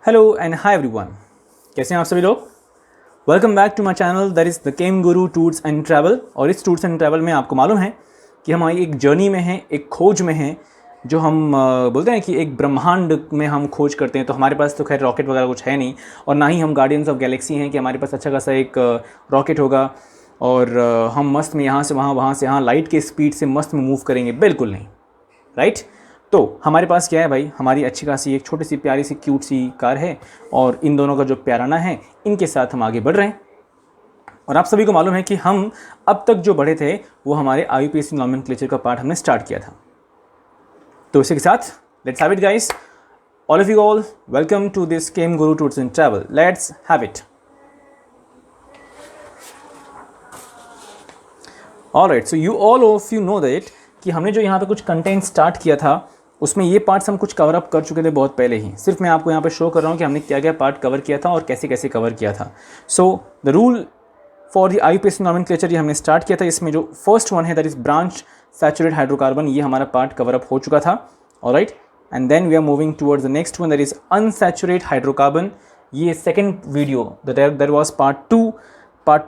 Hello and hi everyone, कैसे हैं आप सभी लोग। Welcome back to my channel that is the Chem Guru Tours and travel. और इस टूर्स एंड ट्रैवल में आपको मालूम है कि हम एक जर्नी में हैं, एक खोज में हैं, जो हम बोलते हैं कि एक ब्रह्मांड में हम खोज करते हैं। तो हमारे पास तो खैर रॉकेट वगैरह कुछ है नहीं, और ना ही हम गार्डियंस ऑफ गैलेक्सी हैं कि हमारे पास अच्छा खासा एक रॉकेट होगा और हम मस्त में यहाँ से वहाँ, वहाँ से यहाँ लाइट के स्पीड से मस्त में मूव करेंगे। बिल्कुल नहीं, राइट। तो हमारे पास क्या है भाई, हमारी अच्छी खासी एक छोटी सी प्यारी सी क्यूट सी कार है, और इन दोनों का जो प्याराना है, इनके साथ हम आगे बढ़ रहे हैं। और आप सभी को मालूम है कि हम अब तक जो बढ़े थे वो हमारे IUPAC नॉमेनक्लेचर का पार्ट हमने स्टार्ट किया था। तो इसी के साथ let's have it guys, all of you all, welcome to this Chem Guru Tours and travel. Let's have it. Alright, so you all of you know that कि हमने जो यहाँ पे कुछ कंटेंट स्टार्ट किया था उसमें ये पार्ट्स हम कुछ कवर अप कर चुके थे बहुत पहले ही। सिर्फ मैं आपको यहाँ पे शो कर रहा हूँ कि हमने क्या क्या पार्ट कवर किया था और कैसे कैसे कवर किया था। So the rule for the IUPAC nomenclature ये हमने स्टार्ट किया था। इसमें जो फर्स्ट वन है that is branch saturate hydrocarbon, ये हमारा पार्ट कवर अप हो चुका था। Alright, and then we are moving towards the next one that is unsaturate hydrocarbon. ये second video that was part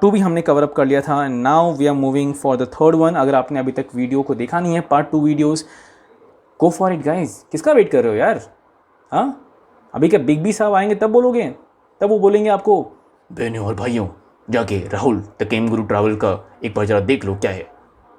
two भी हमने कवर अप कर लिया था। And now we are moving for the third one. अगर आपने अभी तक वीडियो को देखा नहीं है, part 2 videos, go for it guys. किसका वेट कर रहे हो यार? हाँ, अभी क्या बिग बी साहब आएंगे तब बोलोगे? तब वो बोलेंगे आपको, बहनों और भाइयों, जाके Rahul the Chem Guru travel का एक बार जरा देख लो क्या है।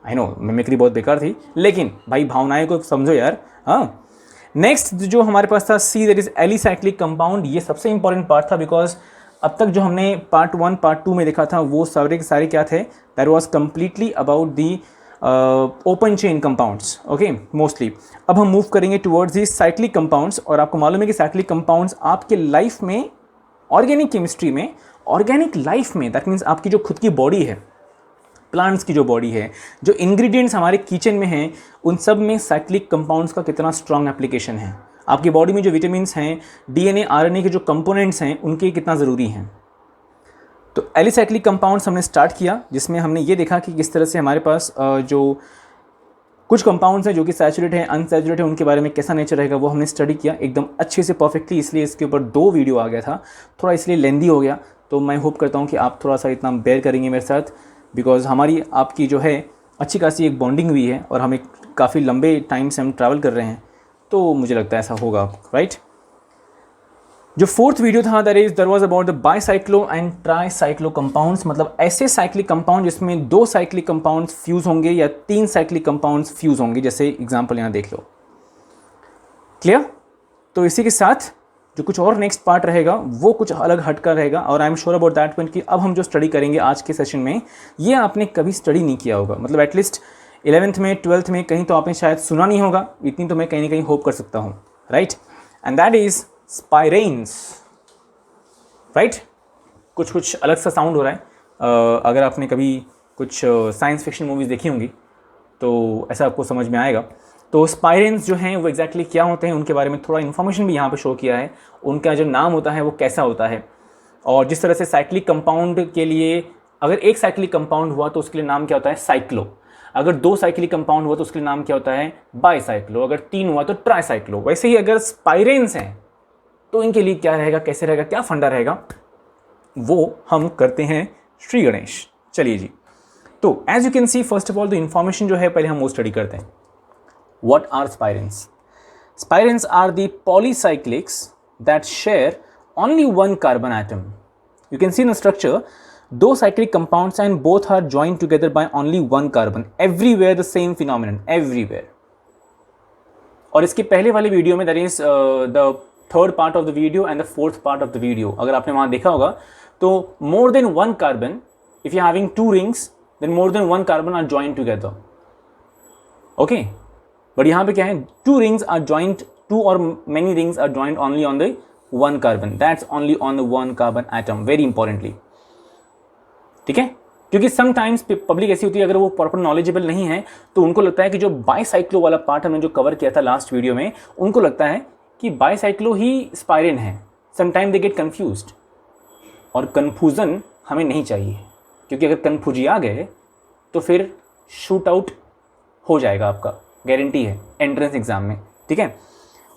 आई नो मिमिक्री बहुत बेकार थी, लेकिन भाई भावनाएं को समझो यार। हाँ, नेक्स्ट जो हमारे पास था see that is alicyclic compound. ये सबसे इंपॉर्टेंट पार्ट था, बिकॉज अब तक जो हमने पार्ट 1 पार्ट 2 में देखा था वो सारे के सारे क्या थे, that was completely about the open chain compounds. Okay, mostly अब हम मूव करेंगे टुवर्ड्स दी साइक्लिक कंपाउंड्स। और आपको मालूम है कि साइक्लिक कंपाउंड्स आपके लाइफ में, ऑर्गेनिक केमिस्ट्री में, ऑर्गेनिक लाइफ में, दैट मीन्स आपकी जो खुद की बॉडी है, प्लांट्स की जो बॉडी है, जो इंग्रेडिएंट्स हमारे किचन में हैं, उन सब में साइक्लिक कंपाउंड्स का कितना स्ट्रॉन्ग एप्लीकेशन है। आपकी बॉडी में जो विटामिन्स हैं, DNA RNA के जो कंपोनेंट्स हैं, उनके कितना ज़रूरी हैं। तो एलिसाइक्लिक कंपाउंड्स हमने स्टार्ट किया, जिसमें हमने ये देखा कि किस तरह से हमारे पास जो कुछ कंपाउंड्स हैं जो कि सैचुरेट हैं, अनसैचुरेट हैं, उनके बारे में कैसा नेचर रहेगा वो हमने स्टडी किया एकदम अच्छे से, परफेक्टली। इसलिए इसके ऊपर 2 वीडियो आ गया था, थोड़ा इसलिए लेंदी हो गया। तो मैं होप करता हूँ कि आप थोड़ा सा इतना बेयर करेंगे मेरे साथ, बिकॉज हमारी आपकी जो है अच्छी खासी एक बॉन्डिंग हुई है और हम एक काफ़ी लंबे टाइम से हम ट्रैवल कर रहे हैं, तो मुझे लगता है ऐसा होगा, राइट। जो फोर्थ वीडियो था that was about the bicyclo and tricyclo compounds, मतलब ऐसे साइक्लिक कंपाउंड जिसमें 2 साइक्लिक कंपाउंड्स फ्यूज होंगे या 3 साइक्लिक कंपाउंड्स फ्यूज होंगे, जैसे एग्जांपल यहाँ देख लो। क्लियर? तो इसी के साथ जो कुछ और नेक्स्ट पार्ट रहेगा वो कुछ अलग हटकर रहेगा, और I am sure about that point कि अब हम जो स्टडी करेंगे आज के सेशन में, ये आपने कभी स्टडी नहीं किया होगा। मतलब एटलीस्ट 11th में 12th में कहीं तो आपने शायद सुना नहीं होगा, इतनी तो मैं कहीं ना कहीं होप कर सकता हूँ, right. And that is spiranes, right. कुछ अलग सा साउंड हो रहा है। अगर आपने कभी कुछ साइंस फिक्शन मूवीज़ देखी होंगी तो ऐसा आपको समझ में आएगा। तो स्पाइरेन्स जो हैं वो एग्जैक्टली क्या होते हैं, उनके बारे में थोड़ा इन्फॉर्मेशन भी यहाँ पे शो किया है। उनका जो नाम होता है वो कैसा होता है, और जिस तरह से साइक्लिक कंपाउंड के लिए अगर एक साइक्लिक कंपाउंड हुआ तो उसके लिए नाम क्या होता है, साइक्लो। अगर 2 साइक्लिक कंपाउंड हुआ तो उसके लिए नाम क्या होता है, बाइसाइक्लो। अगर 3 हुआ तो ट्राइसाइक्लो। वैसे ही अगर स्पाइरेन्स हैं तो इनके लिए क्या रहेगा, कैसे रहेगा, क्या फंडा रहेगा, वो हम करते हैं श्री गणेश। चलिए जी, तो as you can see first of all the information जो है पहले हम वो स्टडी करते हैं। What are spiranes? Spiranes are the polycyclics that share only 1 carbon atom. You can see in the structure 2 cyclic compounds and both are joined together by only 1 carbon. Everywhere the same phenomenon, everywhere. और इसके पहले वाले video में, that is the third part of the video and the fourth part of the video, अगर आपने वहाँ देखा होगा तो more than 1 carbon, if you're having 2 rings, then more than 1 carbon are joined together. Okay? But यहाँ पे क्या है, 2 rings are joined, 2 or many rings are joined only on the 1 carbon. That's only on the 1 carbon atom, very importantly. ठीक है, क्योंकि sometimes public ऐसी होती है, अगर वो प्रॉपर नॉलेजेबल नहीं है तो उनको लगता है कि जो बाइसाइक्लो वाला पार्ट हमने जो कवर किया था लास्ट वीडियो में, उनको लगता है कि बाइसाइक्लो ही स्पाइरेन है। समटाइम दे गेट कन्फ्यूज्ड, और कन्फ्यूज़न हमें नहीं चाहिए, क्योंकि अगर कन्फ्यूजी आ गए तो फिर शूट आउट हो जाएगा आपका, गारंटी है एंट्रेंस एग्जाम में। ठीक है,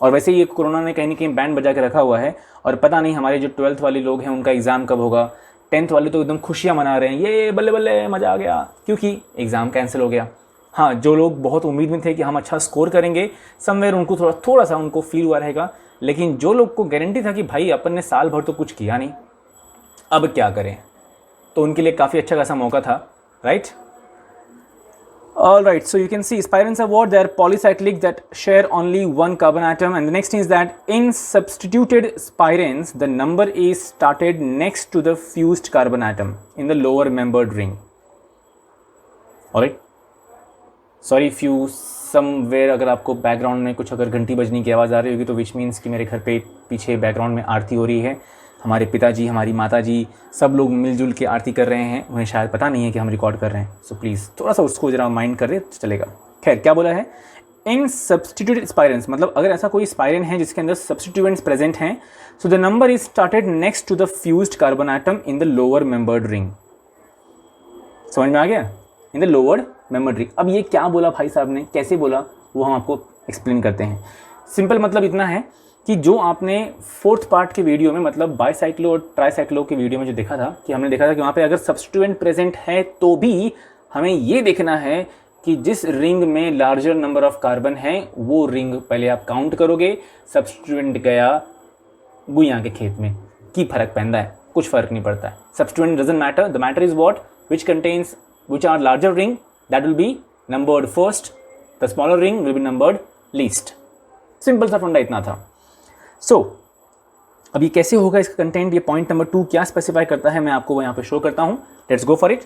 और वैसे ही ये कोरोना ने कहीं ना कहीं बैंड बजा के रखा हुआ है, और पता नहीं हमारे जो 12th वाले लोग हैं उनका एग्ज़ाम कब होगा। 10th वाले तो एकदम खुशियाँ मना रहे हैं, ये बल्ले बल्ले मज़ा आ गया, क्योंकि एग्ज़ाम कैंसिल हो गया। हाँ, जो लोग बहुत उम्मीद में थे कि हम अच्छा स्कोर करेंगे समवेयर, उनको थोड़ा सा उनको फील हुआ रहेगा, लेकिन जो लोग को गारंटी था कि भाई अपन ने साल भर तो कुछ किया नहीं, अब क्या करें, तो उनके लिए काफ़ी अच्छा खासा मौका था, right. All right, so you can see spirans are what? They are polycyclic that share only one carbon atom, and the next thing is that in substituted spirans, the number is started next to the fused carbon atom in the lower membered ring. All right. Sorry if you somewhere अगर आपको background में कुछ अगर घंटी बजने की आवाज़ आ रही होगी तो विच मीन्स कि मेरे घर पे पीछे बैकग्राउंड में आरती हो रही है। हमारे पिताजी, हमारी माताजी, सब लोग मिलजुल के आरती कर रहे हैं, उन्हें शायद पता नहीं है कि हम रिकॉर्ड कर रहे हैं, सो प्लीज़ थोड़ा सा उसको ज़रा माइंड कर रहे तो चलेगा। खैर, क्या बोला है? इन सब्सटीट्यूटेड स्पायरेंस, मतलब अगर ऐसा कोई स्पायरेन है जिसके अंदर सब्सटीट्यूएंट्स प्रेजेंट हैं, so the number is started next to the fused carbon atom in the lower membered ring. समझ में आ गया? In the lower membered ring. अब ये क्या बोला भाई साहब ने, कैसे बोला, वो हम आपको एक्सप्लेन करते हैं। सिंपल मतलब इतना है कि जो आपने 4th पार्ट के वीडियो में, मतलब बाईसाइक्लो और ट्राईसाइक्लो के वीडियो में जो देखा था, कि हमने देखा था कि वहाँ पे अगर सब्स्टिट्यूएंट प्रेजेंट है तो भी हमें ये देखना है कि जिस रिंग में लार्जर नंबर ऑफ कार्बन है वो रिंग पहले आप काउंट करोगे। सब्स्टिट्यूएंट गया गुइया के खेत में, की फर्क पैंदा है, कुछ फर्क नहीं पड़ता है। Substituent doesn't matter, the matter is what which contains which are larger ring, that will be numbered first, the smaller ring will be numbered least. Simple सा फंडा इतना था। सो अब ये कैसे होगा इसका कंटेंट, ये पॉइंट नंबर 2 क्या स्पेसिफाई करता है मैं आपको यहाँ पे शो करता हूँ। लेट्स गो फॉर इट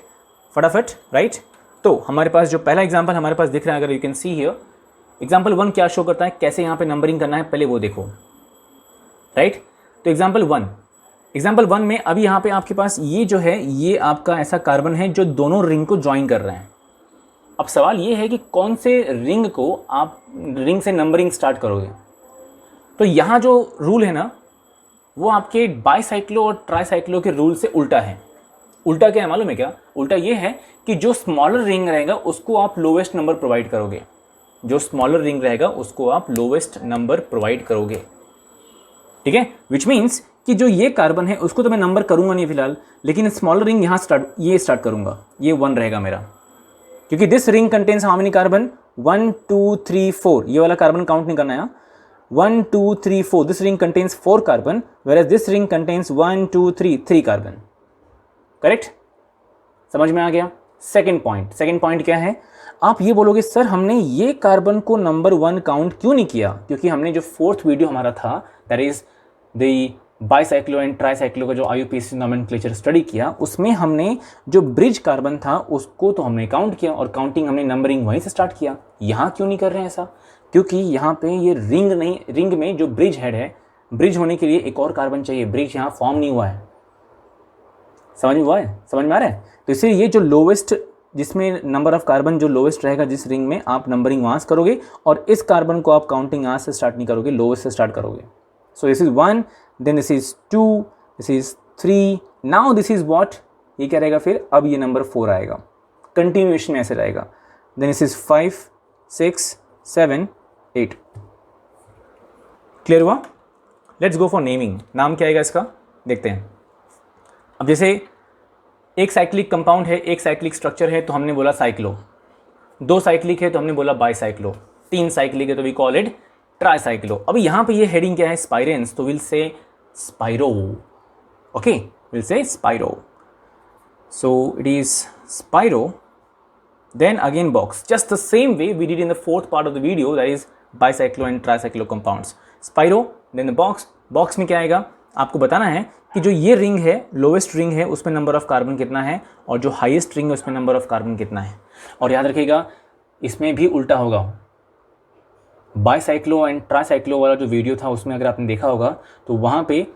फटाफट, राइट। तो हमारे पास जो पहला एग्जांपल हमारे पास दिख रहा है, अगर you can see here, example 1 क्या शो करता है, कैसे यहाँ पे नंबरिंग करना है पहले वो देखो, राइट। तो एग्जांपल 1 में अभी यहाँ पे आपके पास ये जो है, ये आपका ऐसा कार्बन है जो दोनों रिंग को ज्वाइन कर रहे हैं। अब सवाल ये है कि कौन से रिंग को आप रिंग से नंबरिंग स्टार्ट करोगे। तो यहाँ जो रूल है ना, वो आपके बाईसाइक्लो और ट्राईसाइक्लो के रूल से उल्टा है। उल्टा क्या है मालूम है क्या? उल्टा ये है कि जो स्मॉलर रिंग रहेगा उसको आप लोवेस्ट नंबर प्रोवाइड करोगे। जो स्मॉलर रिंग रहेगा उसको आप लोवेस्ट नंबर प्रोवाइड करोगे, ठीक है। विच मीन्स कि जो ये कार्बन है उसको तो मैं नंबर करूंगा नहीं फिलहाल, लेकिन स्मॉलर रिंग यहाँ स्टार्ट करूंगा, ये 1 रहेगा मेरा, क्योंकि this ring contains how many carbon, 1 2 3 4, ये वाला कार्बन काउंट नहीं करना है। 1 2 3 4, this ring contains 4 carbon, whereas this ring contains 1 2 3 carbon, correct. समझ में आ गया? सेकंड पॉइंट क्या है? आप ये बोलोगे सर हमने ये कार्बन को नंबर 1 काउंट क्यों नहीं किया, क्योंकि हमने जो 4th वीडियो हमारा था, that is the bicyclo and tricyclo का जो IUPAC नोमेनक्लेचर स्टडी किया, उसमें हमने जो ब्रिज कार्बन था उसको तो हमने काउंट किया, और काउंटिंग हमने नंबरिंग वहीं से स्टार्ट किया। यहाँ क्यों नहीं कर रहे हैं ऐसा? क्योंकि यहाँ पे ये रिंग में जो ब्रिज हेड है, ब्रिज होने के लिए एक और कार्बन चाहिए, ब्रिज यहाँ फॉर्म नहीं हुआ है। समझ में आ रहा है? तो इसलिए ये जो लोवेस्ट, जिसमें नंबर ऑफ कार्बन जो लोवेस्ट रहेगा जिस रिंग में, आप नंबरिंग वहाँ से करोगे, और इस कार्बन को आप काउंटिंग यहाँ से स्टार्ट नहीं करोगे, लोवेस्ट से स्टार्ट करोगे। So this is 1, then this is 2, this is 3, now this is what, ये क्या रहेगा फिर? अब ये नंबर 4 आएगा, कंटिन्यूएशन में ऐसे रहेगा। Then this is 5 6 7 8। क्लियर हुआ? Let's go for naming. नाम क्या आएगा इसका, देखते हैं। अब जैसे एक साइक्लिक कंपाउंड है, एक साइक्लिक स्ट्रक्चर है तो हमने बोला साइक्लो, 2 साइक्लिक है तो हमने बोला बाईसाइक्लो, 3 साइक्लिक है तो वी कॉल इट ट्राईसाइक्लो। अब यहाँ पे ये हेडिंग क्या है? स्पाइरेंस, तो will say spiro, okay, will say spiro. So it is spiro, then again box, just the same way we did in the 4th part of the video, that is bicyclo and tricyclo compounds. Spiro, then the box में क्या आएगा? आपको बताना है कि जो ये ring है, लोवेस्ट रिंग है, उसमें नंबर ऑफ कार्बन कितना है, और जो हाईएस्ट रिंग है उसमें नंबर ऑफ कार्बन कितना है। और याद रखिएगा इसमें भी उल्टा होगा। बाईसाइक्लो एंड ट्राईसाइक्लो वाला जो वीडियो था उसमें अगर आपने देखा होगा तो वहाँ पे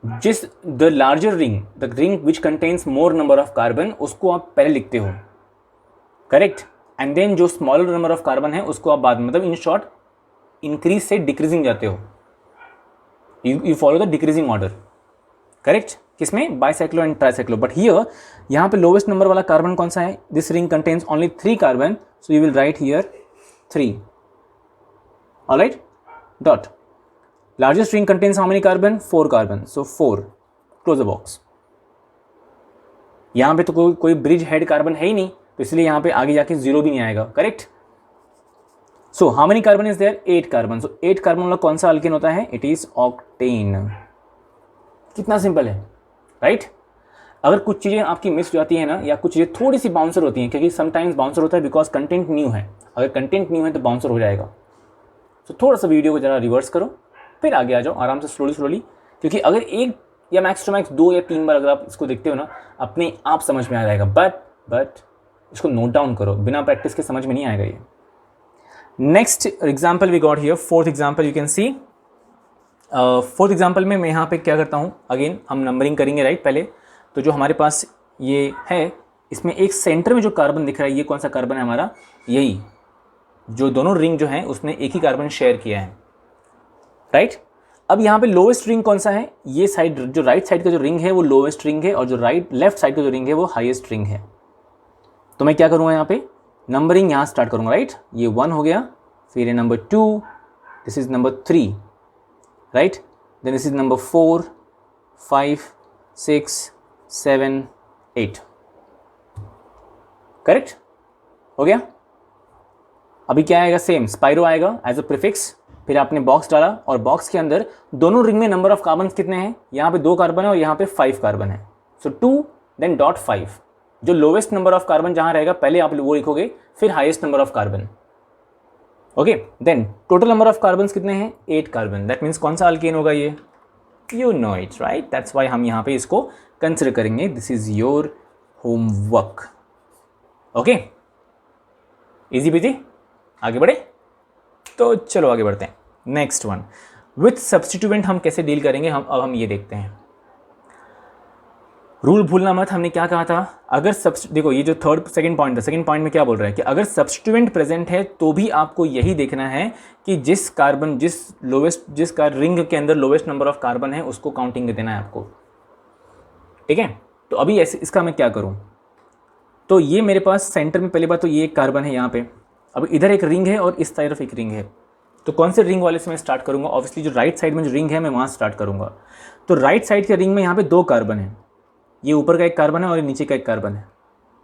जिस the larger ring, the ring which contains more number of carbon, उसको आप पहले लिखते हो, करेक्ट, एंड देन जो स्मॉलर नंबर ऑफ कार्बन है उसको आप बाद में, मतलब इन शॉर्ट इंक्रीज से डिक्रीजिंग जाते हो, you follow the decreasing order, correct. किसमें? Bicyclo and tricyclo. But here यहाँ पे लोवेस्ट नंबर वाला कार्बन कौन सा है? This ring contains only 3 carbon, so you will write here 3, alright, dot. Largest ring contains how many carbon, 4 carbon, so 4, close the box. यहाँ पे तो कोई ब्रिज हेड कार्बन है ही नहीं, तो इसलिए यहाँ पे आगे जाके 0 भी नहीं आएगा, correct. So how many carbon is there, 8 carbon, so 8 carbon वाला कौन सा अल्केन होता है, इट इज ऑक्टेन। कितना सिंपल है, राइट। अगर कुछ चीज़ें आपकी मिस हो जाती है ना, या कुछ चीज़ें थोड़ी सी बाउंसर होती हैं, क्योंकि समटाइम्स बाउंसर होता है बिकॉज कंटेंट न्यू है, अगर कंटेंट न्यू है तो बाउंसर हो जाएगा। तो थोड़ा सा वीडियो को जरा रिवर्स करो, फिर आगे आ जाओ आराम से, स्लोली, क्योंकि अगर एक या मैक्स टू मैक्स 2 या 3 बार अगर आप इसको देखते हो ना, अपने आप समझ में आ जाएगा। बट इसको नोट डाउन करो, बिना प्रैक्टिस के समझ में नहीं आएगा ये। Next example we got here, fourth example you can see. Fourth example में मैं यहाँ पे क्या करता हूँ, अगेन हम नंबरिंग करेंगे, राइट। पहले तो जो हमारे पास ये है, इसमें एक सेंटर में जो कार्बन दिख रहा है, ये कौन सा कार्बन है हमारा, यही जो दोनों रिंग जो हैं उसने एक ही कार्बन शेयर किया है, राइट। अब यहाँ पे लोवेस्ट रिंग कौन सा है, ये साइड, जो राइट साइड का जो रिंग है वो लोवेस्ट रिंग है, और जो लेफ्ट साइड का जो रिंग है वो हाईएस्ट रिंग है। तो मैं क्या करूँगा, यहाँ पे नंबरिंग यहाँ स्टार्ट करूँगा, राइट। ये 1 हो गया, फिर ये number 2, this is number 3, right, then this is number 4, 5, 6, 7, 8, correct हो गया। अभी क्या आएगा, सेम स्पाइरो आएगा एज अ प्रीफिक्स, फिर आपने बॉक्स डाला, और बॉक्स के अंदर दोनों रिंग में नंबर ऑफ कार्बन कितने हैं, यहाँ पे 2 कार्बन है और यहाँ पे 5 कार्बन है, सो 2 देन डॉट 5, जो लोवेस्ट नंबर ऑफ कार्बन जहाँ रहेगा पहले आप वो लिखोगे, फिर highest number of carbon, okay. Then total number of carbon कितने हैं, 8 कार्बन, दैट मीन्स कौन सा अल्केन होगा ये, you know it, right. That's why हम यहाँ पे इसको कंसिडर करेंगे, this is your homework, okay. Easy PG, आगे बढ़े, तो चलो आगे बढ़ते हैं। नेक्स्ट वन, विथ सब्स्टिट्यूएंट हम कैसे डील करेंगे, हम ये देखते हैं। रूल भूलना मत, हमने क्या कहा था, अगर देखो ये जो सेकंड पॉइंट था, सेकंड पॉइंट में क्या बोल रहा है कि अगर सब्स्टिट्यूएंट प्रेजेंट है तो भी आपको यही देखना है कि जिस रिंग के अंदर लोवेस्ट नंबर ऑफ कार्बन है उसको काउंटिंग देना है आपको, ठीक है। तो अभी ऐसे इसका मैं क्या करूं, तो ये मेरे पास सेंटर में पहली बात तो ये एक कार्बन है यहाँ पे, अब इधर एक रिंग है और इस तरफ एक रिंग है, तो कौन से रिंग वाले से मैं स्टार्ट करूंगा, ऑब्वियसली जो राइट साइड में जो रिंग है मैं वहाँ स्टार्ट करूंगा। तो राइट साइड के रिंग में यहाँ पे 2 कार्बन है, ये ऊपर का एक कार्बन है और ये नीचे का एक कार्बन है,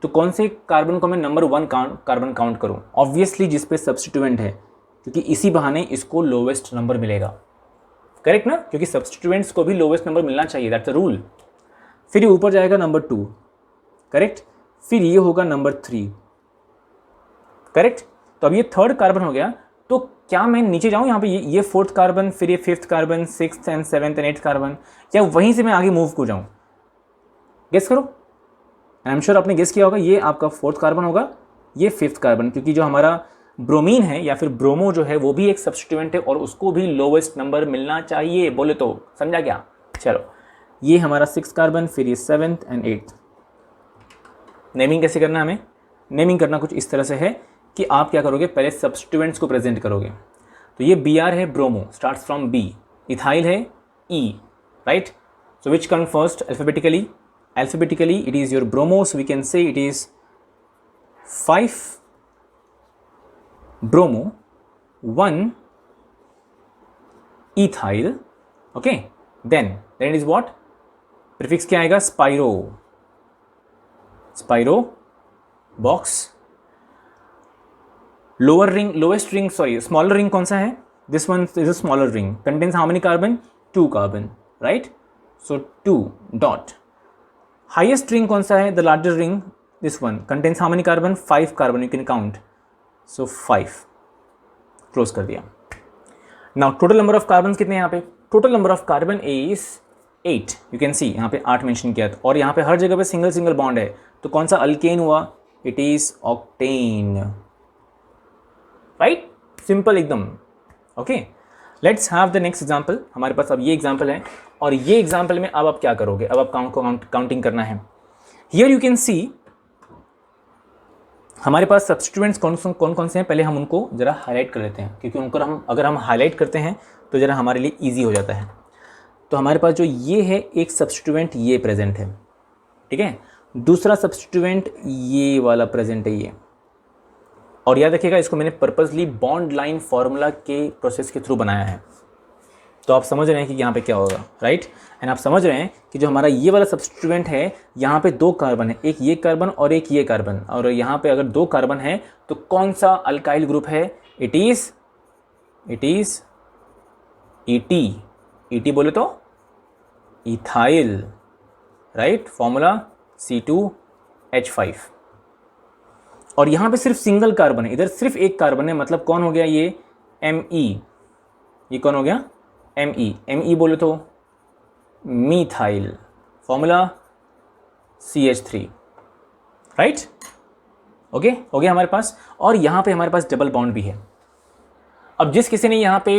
तो कौन से कार्बन को मैं नंबर 1 कार्बन काउंट करूं, ऑब्वियसली जिस पे सब्स्टिट्यूएंट है, क्योंकि इसी बहाने इसको लोवेस्ट नंबर मिलेगा, करेक्ट ना, क्योंकि सब्स्टिट्यूएंट्स को भी लोवेस्ट नंबर मिलना चाहिए, दैट्स अ रूल। फिर ये ऊपर जाएगा नंबर 2, करेक्ट, फिर ये होगा नंबर 3, करेक्ट। तो अब ये 3rd कार्बन हो गया, तो क्या मैं नीचे जाऊं यहाँ पे, ये 4th कार्बन, फिर ये 5th carbon, 6th and 7th and 8th carbon, या वहीं से मैं आगे मूव को जाऊं, गेस करो। आई एम श्योर आपने गेस किया होगा, ये आपका 4th कार्बन होगा, ये 5th कार्बन, क्योंकि जो हमारा ब्रोमीन है या फिर ब्रोमो जो है वो भी एक सब्स्टिट्यूएंट है और उसको भी लोवेस्ट नंबर मिलना चाहिए, बोले तो समझा क्या। चलो ये हमारा 6th कार्बन, फिर ये 7th एंड 8th। नेमिंग कैसे करना है हमें, नेमिंग करना कुछ इस तरह से है कि आप क्या करोगे, पहले सब्स्टिट्यूएंट्स को प्रेजेंट करोगे। तो ये Br है, bromo starts from B, ethyl है E, right. So which come first alphabetically it is your bromo, so we can say it is 5 bromo 1 ethyl, okay, then it is what, prefix क्या आएगा, spiro box, smaller ring कौन सा है, this one is a smaller ring, contains how many carbon, 2 carbon, right, so 2 dot, highest ring कौन सा है, the larger ring, this one, contains how many carbon, 5 carbon, you can count, so 5, close कर दिया। Now total number of carbon कितने हैं यहाँ पे, total number of carbon is 8, you can सी यहाँ पे 8 मेंशन किया था, और यहाँ पे हर जगह पे सिंगल बॉन्ड है, तो कौन सा अल्केन हुआ, it is octane, right, simple एकदम, okay. Let's have the next example, हमारे पास अब ये एग्जाम्पल है, और ये एग्जाम्पल में अब आप क्या करोगे, अब आप काउंटिंग करना है। हियर यू कैन सी हमारे पास सब्स्टिट्यूएंट्स कौन से हैं, पहले हम उनको जरा हाईलाइट कर लेते हैं, क्योंकि उनको अगर हम हाईलाइट करते हैं तो जरा हमारे लिए ईजी हो जाता है। तो हमारे पास जो ये है एक सब्स्टिट्यूएंट ये प्रेजेंट है, ठीक है, दूसरा सब्स्टिट्यूएंट ये वाला प्रेजेंट है ये, और याद रखिएगा इसको मैंने पर्पसली बॉन्ड लाइन फॉर्मूला के प्रोसेस के थ्रू बनाया है, तो आप समझ रहे हैं कि यहाँ पे क्या होगा, राइट। एंड आप समझ रहे हैं कि जो हमारा ये वाला सब्स्टिट्यूएंट है, यहाँ पे 2 कार्बन है, एक ये कार्बन और एक ये कार्बन, और यहाँ पे अगर 2 कार्बन है तो कौन सा अल्काइल ग्रुप है? It is ET। ET बोले तो इथाइल, राइट। Formula C2H5। और यहाँ पे सिर्फ सिंगल कार्बन है, इधर सिर्फ एक कार्बन है, मतलब कौन हो गया ये? Me। ये कौन हो गया? Me बोले तो methyl, formula CH3, right. Okay, हो गया हमारे पास। और यहाँ पे हमारे पास डबल बॉन्ड भी है। अब जिस किसी ने यहाँ पे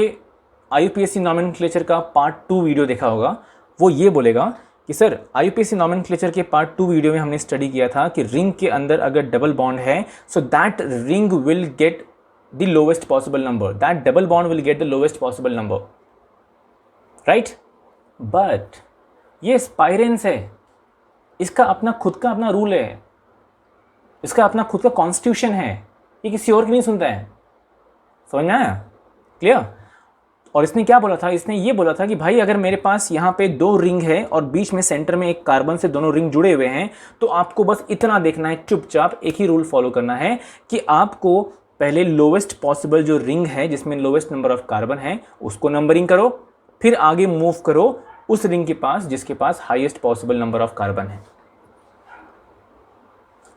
IUPAC नॉमेनक्लेचर का पार्ट 2 वीडियो देखा होगा, वो ये बोलेगा कि सर IUPAC नॉमेनक्लेचर के पार्ट 2 वीडियो में हमने स्टडी किया था कि रिंग के अंदर अगर डबल बॉन्ड है, so that ring will get the lowest possible number, that double bond will get the lowest possible number, right. But ये स्पाइरेंस है, इसका अपना खुद का अपना रूल है, इसका अपना खुद का कॉन्स्टिट्यूशन है, ये किसी और की नहीं सुनता है। समझ में आया? क्लियर? और इसने क्या बोला था? इसने ये बोला था कि भाई अगर मेरे पास यहाँ पे 2 रिंग है और बीच में सेंटर में एक कार्बन से दोनों रिंग जुड़े हुए हैं, तो आपको बस इतना देखना है, चुपचाप एक ही रूल फॉलो करना है कि आपको पहले लोवेस्ट पॉसिबल जो रिंग है जिसमें लोवेस्ट नंबर ऑफ कार्बन है उसको नंबरिंग करो, फिर आगे मूव करो उस रिंग के पास जिसके पास highest possible number of carbon है,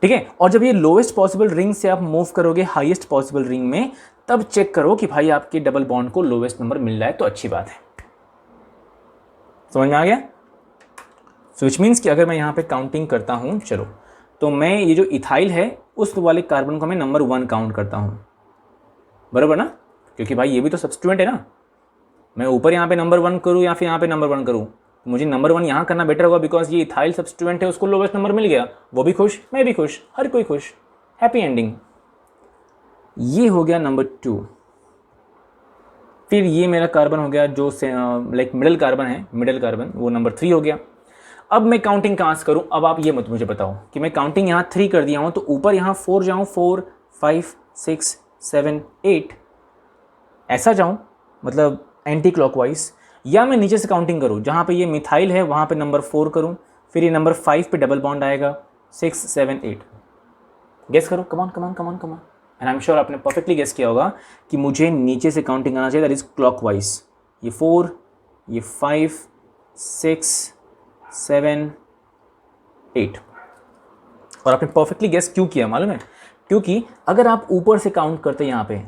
ठीक है। और जब ये लोवेस्ट पॉसिबल रिंग से आप मूव करोगे हाईएस्ट पॉसिबल रिंग में, तब चेक करो कि भाई आपके डबल बॉन्ड को लोवेस्ट नंबर मिल रहा है, तो अच्छी बात है। समझ में आ गया? सो विच मीन्स कि अगर मैं यहाँ पे काउंटिंग करता हूँ, चलो, तो मैं ये जो इथाइल है उस वाले कार्बन को मैं नंबर 1 काउंट करता हूँ, बराबर ना, क्योंकि भाई ये भी तो सब्स्टिट्यूएंट है ना। मैं ऊपर यहाँ पे नंबर 1 करूँ या फिर यहाँ पे नंबर 1 करूँ, मुझे नंबर 1 यहाँ करना बेटर होगा, बिकॉज ये इथाइल सब्स्टिट्यूएंट है, उसको लोवेस्ट नंबर मिल गया, वो भी खुश, मैं भी खुश, हर कोई खुश, हैप्पी एंडिंग। ये हो गया नंबर 2। फिर ये मेरा कार्बन हो गया जो लाइक मिडल कार्बन है, मिडल कार्बन, वो नंबर 3 हो गया। अब मैं काउंटिंग कहाँ से करूँ? अब आप ये मत मुझे बताओ कि मैं काउंटिंग यहाँ 3 कर दिया हूँ तो ऊपर यहाँ 4 जाऊँ, 4 5 6 7 8 ऐसा जाऊँ, मतलब एंटी क्लॉकवाइज, या मैं नीचे से काउंटिंग करूँ, जहाँ पे ये मिथाइल है वहाँ पे नंबर 4 करूँ, फिर ये नंबर 5 पे डबल बॉन्ड आएगा, 6 7 8। गेस करो, कमान कमान कमान कमान। एंड आई एम श्योर आपने परफेक्टली गेस किया होगा कि मुझे नीचे से काउंटिंग करना चाहिए, दैट इज क्लॉकवाइज। ये 4, ये 5 6 7 8। और आपने परफेक्टली गेस क्यों किया मालूम है? क्योंकि अगर आप ऊपर से काउंट करते यहाँ पे,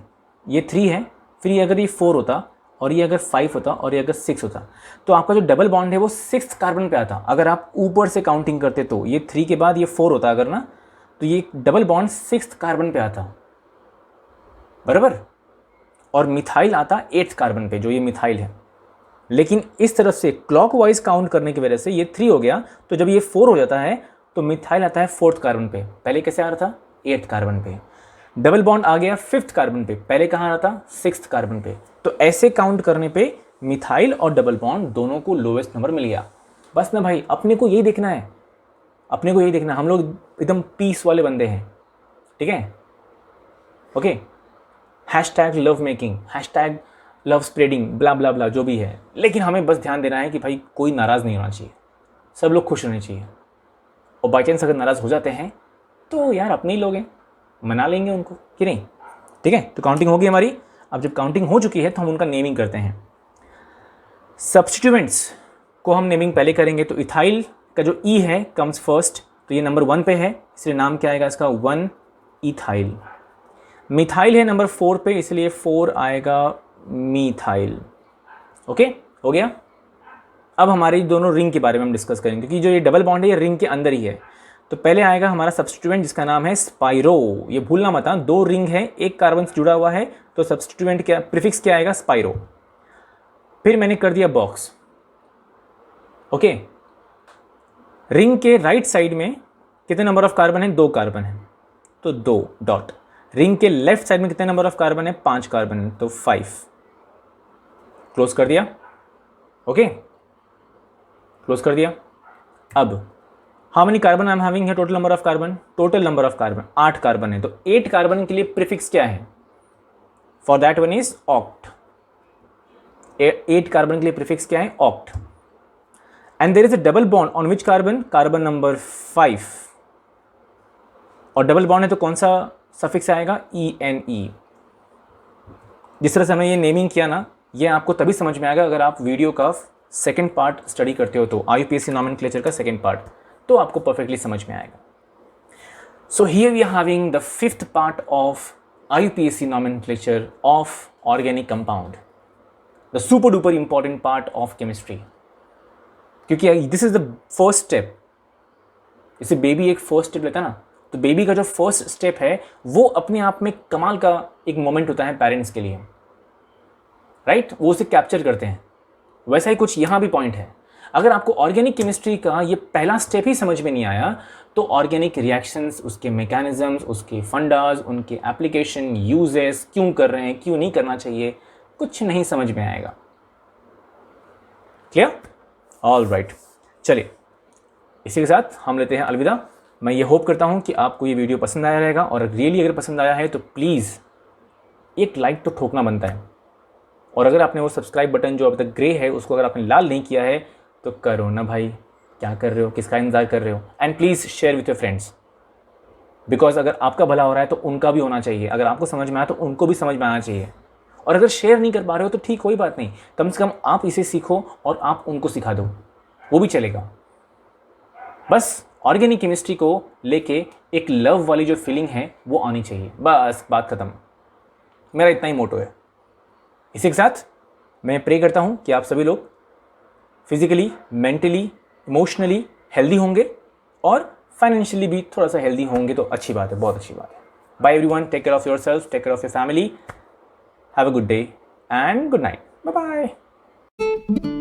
ये 3 है, फिर ये अगर ये 4 होता और ये अगर 5 होता और ये अगर 6 होता, तो आपका जो डबल बॉन्ड है वो 6th कार्बन पे आता। अगर आप ऊपर से काउंटिंग करते तो ये 3 के बाद ये 4 होता अगर ना, तो ये डबल बॉन्ड 6th कार्बन पे आता, बराबर। और मिथाइल आता 8th कार्बन पे, जो ये मिथाइल है। लेकिन इस तरफ से क्लॉकवाइज काउंट करने की वजह से ये 3 हो गया, तो जब ये 4 हो जाता है तो मिथाइल आता है 4th कार्बन पे, पहले कैसे आ रहा था? 8th कार्बन पे। डबल बॉन्ड आ गया 5th कार्बन पे, पहले कहाँ आ रहा था? 6th कार्बन पे। तो ऐसे काउंट करने पे मिथाइल और डबल बॉन्ड दोनों को लोवेस्ट नंबर मिल गया। बस ना भाई, अपने को यही देखना है, अपने को यही देखना है। हम लोग एकदम पीस वाले बंदे हैं, ठीक है? Okay, hashtag love making, hashtag love spreading, blah blah blah, जो भी है। लेकिन हमें बस ध्यान देना है कि भाई कोई नाराज़ नहीं होना चाहिए, सब लोग खुश रहने चाहिए। और बाई चांस अगर नाराज़ हो जाते हैं तो यार अपने ही लोग हैं, मना लेंगे उनको, कि नहीं? ठीक है, तो काउंटिंग होगी हमारी। अब जब काउंटिंग हो चुकी है तो हम उनका नेमिंग करते हैं। सब्स्टिट्यूएंट्स को हम नेमिंग पहले करेंगे। तो इथाइल का जो ई है कम्स फर्स्ट, तो ये नंबर 1 पे है, इसलिए नाम क्या आएगा इसका? 1 इथाइल। मिथाइल है नंबर 4 पे, इसलिए 4 आएगा मीथाइल। ओके, हो गया। अब हमारी दोनों रिंग के बारे में हम डिस्कस करेंगे, क्योंकि जो ये डबल बॉन्ड है ये रिंग के अंदर ही है। तो पहले आएगा हमारा सब्स्टिट्यूएंट जिसका नाम है स्पाइरो। ये भूलना मत, 2 रिंग है, एक कार्बन से जुड़ा हुआ है, तो सब्स्टिट्यूएंट क्या, प्रीफिक्स क्या आएगा? स्पाइरो। फिर मैंने कर दिया बॉक्स। ओके, रिंग के राइट साइड में कितने नंबर ऑफ कार्बन है? 2 कार्बन है, तो 2 डॉट। रिंग के लेफ्ट साइड में कितने नंबर ऑफ कार्बन है? 5 कार्बन है, तो 5। क्लोज कर दिया। ओके, क्लोज कर दिया। अब how many carbon I am having है? Total number of carbon, total number of carbon 8 carbon है, तो 8 कार्बन के लिए प्रीफिक्स क्या है? For that one is oct. 8 carbon के लिए प्रीफिक्स क्या है? Oct. And there is a double bond on which carbon? Carbon number 5. और डबल बॉन्ड है तो कौन सा सफिक्स आएगा? ENE. जिस तरह से हमने ये नेमिंग किया ना, ये आपको तभी समझ में आएगा अगर आप वीडियो का सेकंड पार्ट स्टडी करते हो तो, IUPAC नॉमेनक्लेचर का सेकंड पार्ट, तो आपको परफेक्टली समझ में आएगा. So here we are having the 5th part ऑफ IUPAC nomenclature of organic compound, the super duper important part of chemistry. क्योंकि this is the first step. जैसे बेबी एक फर्स्ट स्टेप लेता है ना, तो बेबी का जो फर्स्ट स्टेप है वो अपने आप में कमाल का एक मोमेंट होता है पेरेंट्स के लिए, राइट? वो उसे कैप्चर करते हैं. वैसा ही कुछ यहाँ भी पॉइंट है. अगर आपको ऑर्गेनिक केमिस्ट्री का ये पहला स्टेप ही समझ में नहीं आया तो ऑर्गेनिक रिएक्शंस, उसके मैकेनिज्म्स, उसके फंडास, उनके एप्लीकेशन, यूजेस, क्यों कर रहे हैं, क्यों नहीं करना चाहिए, कुछ नहीं समझ में आएगा. क्लियर? All right. चलिए, इसी के साथ हम लेते हैं अलविदा. मैं ये होप करता हूँ कि आपको ये वीडियो पसंद आया रहेगा, और रियली अगर पसंद आया है तो प्लीज़ एक लाइक तो ठोकना बनता है. और अगर आपने वो सब्सक्राइब बटन जो अभी तक ग्रे है उसको अगर आपने लाल नहीं किया है तो करो ना भाई. क्या कर रहे हो? किसका इंतजार कर रहे हो? And please share with your friends, because अगर आपका भला हो रहा है तो उनका भी होना चाहिए. अगर आपको समझ में आया तो उनको भी समझ में आना चाहिए. और अगर शेयर नहीं कर पा रहे हो तो ठीक, कोई बात नहीं, कम से कम आप इसे सीखो और आप उनको सिखा दो, वो भी चलेगा. बस ऑर्गेनिक केमिस्ट्री को लेके एक लव वाली जो फीलिंग है वो आनी चाहिए. बस बात खत्म. मेरा इतना ही मोटो है. इसी के साथ मैं प्रे करता हूँ कि आप सभी लोग फिजिकली, मेंटली, इमोशनली हेल्दी होंगे और फाइनेंशियली भी थोड़ा सा हेल्दी होंगे, तो अच्छी बात है, बहुत अच्छी बात है. Bye everyone, take care of yourself, take care of your family, have a good day and good night. Bye bye.